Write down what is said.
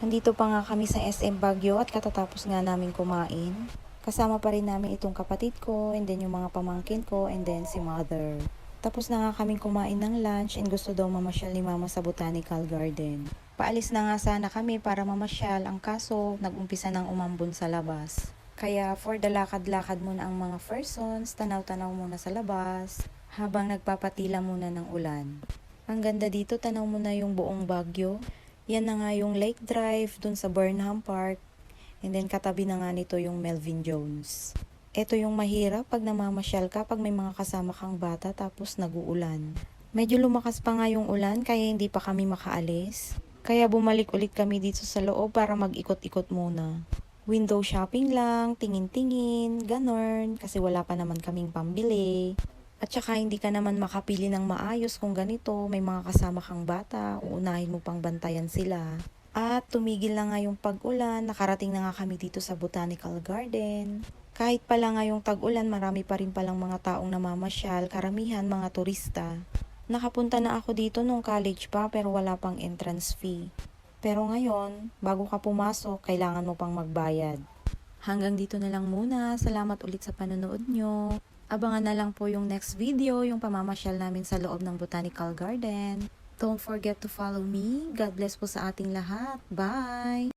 Nandito pa nga kami sa SM Baguio at katatapos nga namin kumain. Kasama pa rin namin itong kapatid ko and then yung mga pamangkin ko and then si mother. Tapos na nga kaming kumain ng lunch and gusto daw mamasyal ni mama sa Botanical Garden. Paalis na nga sana kami para mamasyal, ang kaso nag-umpisa ng umambon sa labas. Kaya for the lakad-lakad muna ang mga persons, tanaw-tanaw muna sa labas habang nagpapatila muna ng ulan. Ang ganda dito, tanaw mo na yung buong Baguio. Yan na nga yung Lake Drive dun sa Burnham Park. And then katabi na nga nito yung Melvin Jones. Ito yung mahirap pag namamasyal ka pag may mga kasama kang bata tapos nag-uulan. Medyo lumakas pa nga yung ulan kaya hindi pa kami makaalis. Kaya bumalik ulit kami dito sa loob para mag-ikot-ikot muna. Window shopping lang, tingin-tingin, ganon, kasi wala pa naman kaming pambili. At saka hindi ka naman makapili ng maayos kung ganito, may mga kasama kang bata, uunahin mo pang bantayan sila. At tumigil na nga yung pag-ulan, nakarating na nga kami dito sa Botanical Garden. Kahit pala nga yung tag-ulan, marami pa rin palang mga taong namamasyal, karamihan mga turista. Nakapunta na ako dito nung college pa pero wala pang entrance fee. Pero ngayon, bago ka pumasok, kailangan mo pang magbayad. Hanggang dito na lang muna. Salamat ulit sa panonood nyo. Abangan na lang po yung next video, yung pamamasyal namin sa loob ng Botanical Garden. Don't forget to follow me. God bless po sa ating lahat. Bye!